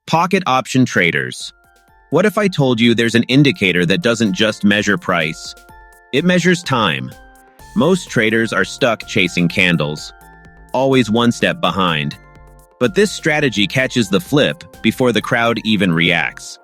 Pocket option traders. What if I told you there's an indicator that doesn't just measure price? It measures time. Most traders are stuck chasing candles, always one step behind. But this strategy catches the flip before the crowd even reacts.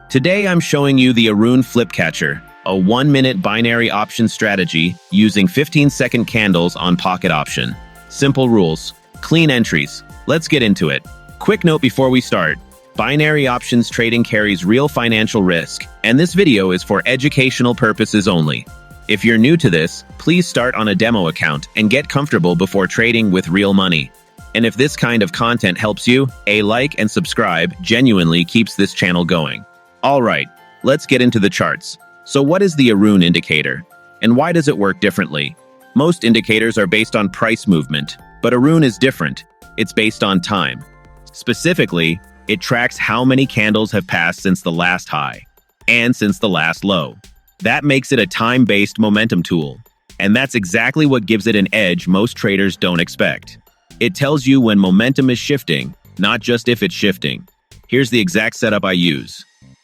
Today I'm showing you the Aroon Flip Catcher, a 1-minute binary option strategy using 15-second candles on pocket option. Simple rules, clean entries. Let's get into it. Quick note before we start. Binary options trading carries real financial risk, and this video is for educational purposes only. If you're new to this, please start on a demo account and get comfortable before trading with real money. And if this kind of content helps you, a like and subscribe genuinely keeps this channel going. Alright, let's get into the charts. So what is the Aroon indicator? And why does it work differently? Most indicators are based on price movement, but Aroon is different. It's based on time. Specifically, it tracks how many candles have passed since the last high and since the last low. That makes it a time-based momentum tool. And that's exactly what gives it an edge most traders don't expect. It tells you when momentum is shifting, not just if it's shifting. Here's the exact setup I use.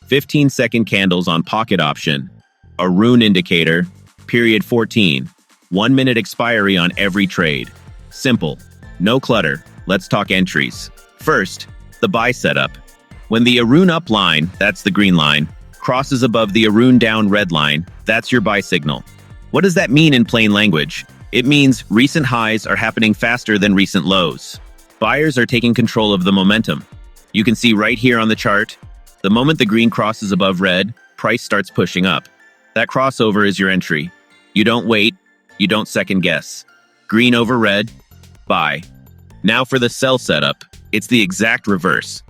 15-second candles on pocket option, Aroon indicator, period 14, 1-minute expiry on every trade. Simple, no clutter. Let's talk entries. First, the buy setup. When the Aroon up line, that's the green line, crosses above the Aroon down red line, that's your buy signal. What does that mean in plain language? It means recent highs are happening faster than recent lows. Buyers are taking control of the momentum. You can see right here on the chart, the moment the green crosses above red, price starts pushing up. That crossover is your entry. You don't wait, you don't second guess. Green over red, buy. Now for the sell setup, it's the exact reverse.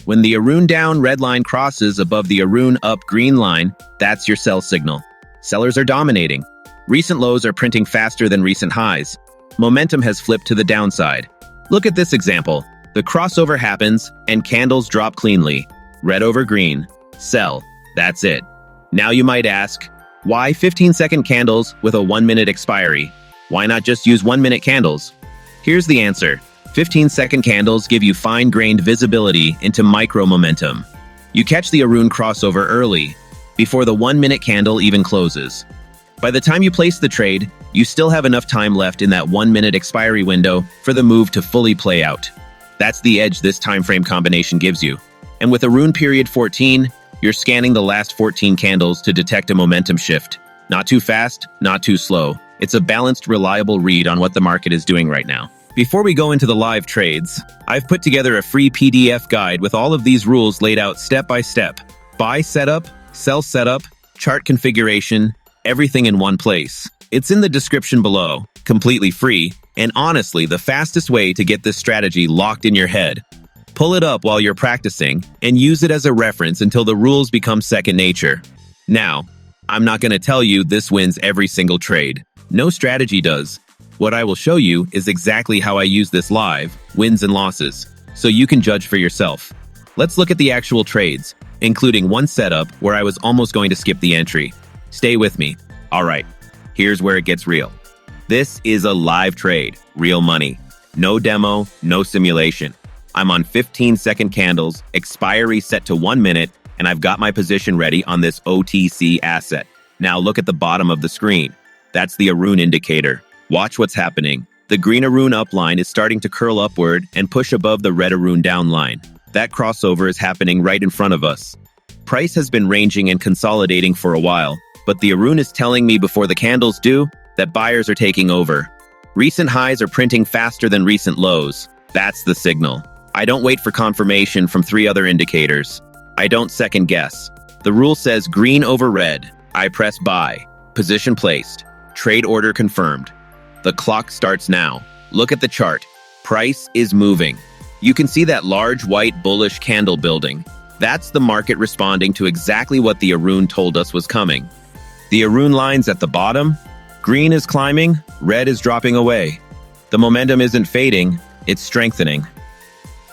When the Aroon down red line crosses above the Aroon up green line, that's your sell signal. Sellers are dominating. Recent lows are printing faster than recent highs. Momentum has flipped to the downside. Look at this example. The crossover happens and candles drop cleanly. Red over green. Sell. That's it. Now you might ask, why 15-second candles with a 1-minute expiry? Why not just use 1-minute candles? Here's the answer. 15-second candles give you fine-grained visibility into micro-momentum. You catch the Aroon crossover early, before the 1-minute candle even closes. By the time you place the trade, you still have enough time left in that 1-minute expiry window for the move to fully play out. That's the edge this time frame combination gives you. And with Aroon period 14, you're scanning the last 14 candles to detect a momentum shift. Not too fast, not too slow. It's a balanced, reliable read on what the market is doing right now. Before we go into the live trades, I've put together a free PDF guide with all of these rules laid out step by step. Buy setup, sell setup, chart configuration, everything in one place. It's in the description below, completely free, and honestly the fastest way to get this strategy locked in your head. Pull it up while you're practicing and use it as a reference until the rules become second nature. Now, I'm not going to tell you this wins every single trade. No strategy does. What I will show you is exactly how I use this live, wins and losses, so you can judge for yourself. Let's look at the actual trades, including one setup where I was almost going to skip the entry. Stay with me. Alright, here's where it gets real. This is a live trade, real money. No demo, no simulation. I'm on 15-second candles, expiry set to 1 minute, and I've got my position ready on this OTC asset. Now look at the bottom of the screen. That's the Aroon indicator. Watch what's happening. The green Aroon up line is starting to curl upward and push above the red Aroon down line. That crossover is happening right in front of us. Price has been ranging and consolidating for a while, but the Aroon is telling me before the candles do that buyers are taking over. Recent highs are printing faster than recent lows. That's the signal. I don't wait for confirmation from 3 other indicators. I don't second guess. The rule says green over red. I press buy. Position placed. Trade order confirmed. The clock starts now. Look at the chart. Price is moving. You can see that large white bullish candle building. That's the market responding to exactly what the Aroon told us was coming. The Aroon line's at the bottom. Green is climbing. Red is dropping away. The momentum isn't fading. It's strengthening.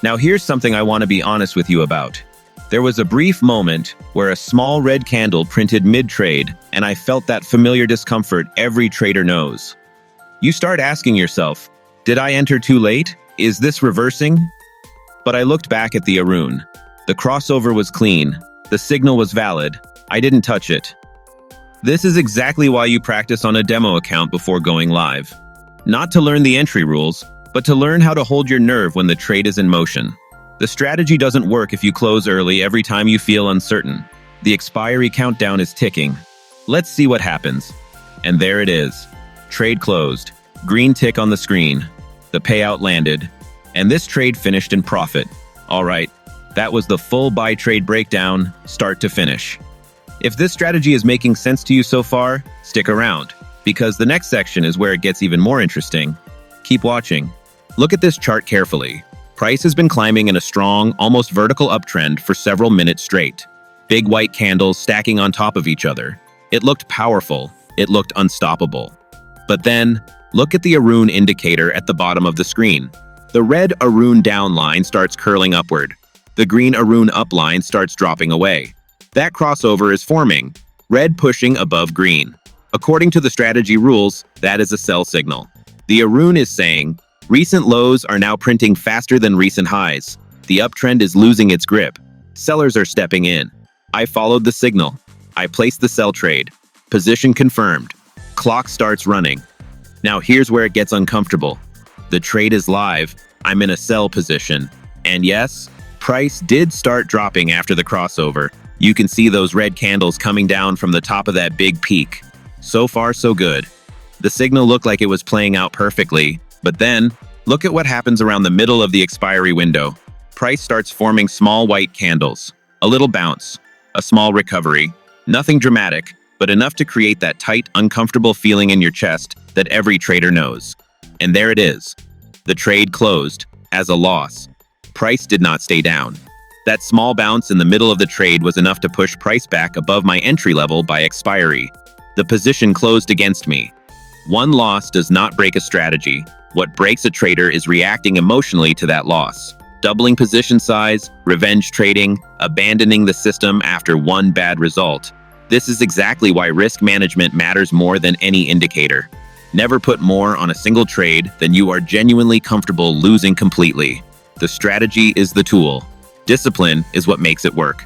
Now here's something I want to be honest with you about. There was a brief moment where a small red candle printed mid-trade, and I felt that familiar discomfort every trader knows. You start asking yourself, did I enter too late? Is this reversing? But I looked back at the Aroon. The crossover was clean. The signal was valid. I didn't touch it. This is exactly why you practice on a demo account before going live. Not to learn the entry rules, but to learn how to hold your nerve when the trade is in motion. The strategy doesn't work if you close early every time you feel uncertain. The expiry countdown is ticking. Let's see what happens. And there it is. Trade closed. Green tick on the screen. The payout landed. And this trade finished in profit. All right, that was the full buy trade breakdown, start to finish. If this strategy is making sense to you so far, stick around, because the next section is where it gets even more interesting. Keep watching. Look at this chart carefully. Price has been climbing in a strong, almost vertical uptrend for several minutes straight. Big white candles stacking on top of each other. It looked powerful. It looked unstoppable. But then, look at the Aroon indicator at the bottom of the screen. The red Aroon down line starts curling upward. The green Aroon up line starts dropping away. That crossover is forming, red pushing above green. According to the strategy rules, that is a sell signal. The Aroon is saying, recent lows are now printing faster than recent highs. The uptrend is losing its grip. Sellers are stepping in. I followed the signal. I placed the sell trade. Position confirmed. Clock starts running. Now here's where it gets uncomfortable. The trade is live. I'm in a sell position. And yes, price did start dropping after the crossover. You can see those red candles coming down from the top of that big peak. So far, so good. The signal looked like it was playing out perfectly, but then, look at what happens around the middle of the expiry window. Price starts forming small white candles. A little bounce. A small recovery. Nothing dramatic, but enough to create that tight, uncomfortable feeling in your chest that every trader knows. And there it is. The trade closed as a loss. Price did not stay down. That small bounce in the middle of the trade was enough to push price back above my entry level by expiry. The position closed against me. One loss does not break a strategy. What breaks a trader is reacting emotionally to that loss. Doubling position size, revenge trading, abandoning the system after one bad result. This is exactly why risk management matters more than any indicator. Never put more on a single trade than you are genuinely comfortable losing completely. The strategy is the tool. Discipline is what makes it work.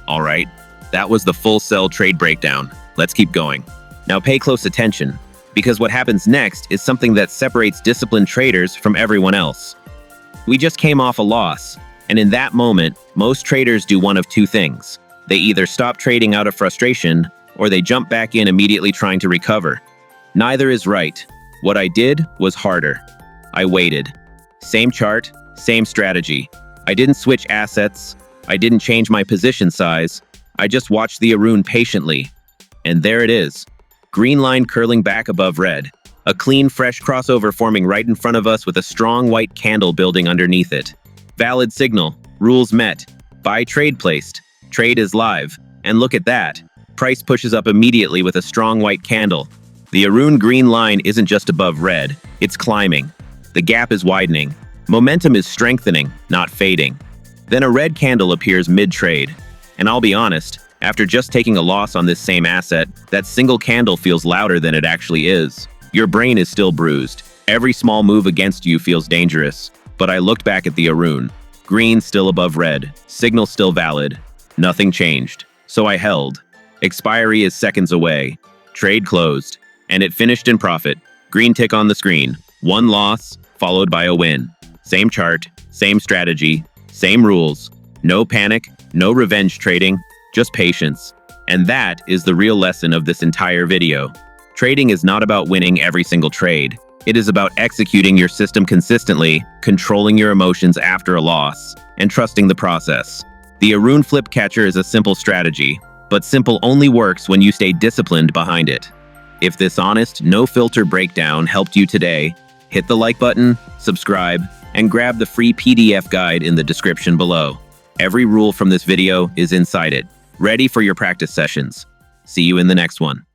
All right, that was the full sell trade breakdown. Let's keep going. Now pay close attention, because what happens next is something that separates disciplined traders from everyone else. We just came off a loss, and in that moment, most traders do one of two things. They either stop trading out of frustration, or they jump back in immediately trying to recover. Neither is right. What I did was harder. I waited. Same chart, same strategy. I didn't switch assets. I didn't change my position size. I just watched the Aroon patiently. And there it is. Green line curling back above red. A clean, fresh crossover forming right in front of us with a strong white candle building underneath it. Valid signal. Rules met. Buy trade placed. Trade is live. And look at that. Price pushes up immediately with a strong white candle. The Aroon green line isn't just above red. It's climbing. The gap is widening. Momentum is strengthening, not fading. Then a red candle appears mid-trade. And I'll be honest, after just taking a loss on this same asset, that single candle feels louder than it actually is. Your brain is still bruised. Every small move against you feels dangerous. But I looked back at the Aroon. Green still above red. Signal still valid. Nothing changed. So I held. Expiry is seconds away. Trade closed. And it finished in profit. Green tick on the screen. One loss, followed by a win. Same chart, same strategy, same rules. No panic, no revenge trading, just patience. And that is the real lesson of this entire video. Trading is not about winning every single trade. It is about executing your system consistently, controlling your emotions after a loss, and trusting the process. The Aroon Flip Catcher is a simple strategy, but simple only works when you stay disciplined behind it. If this honest, no-filter breakdown helped you today, hit the like button, subscribe, and grab the free PDF guide in the description below. Every rule from this video is inside it, ready for your practice sessions. See you in the next one.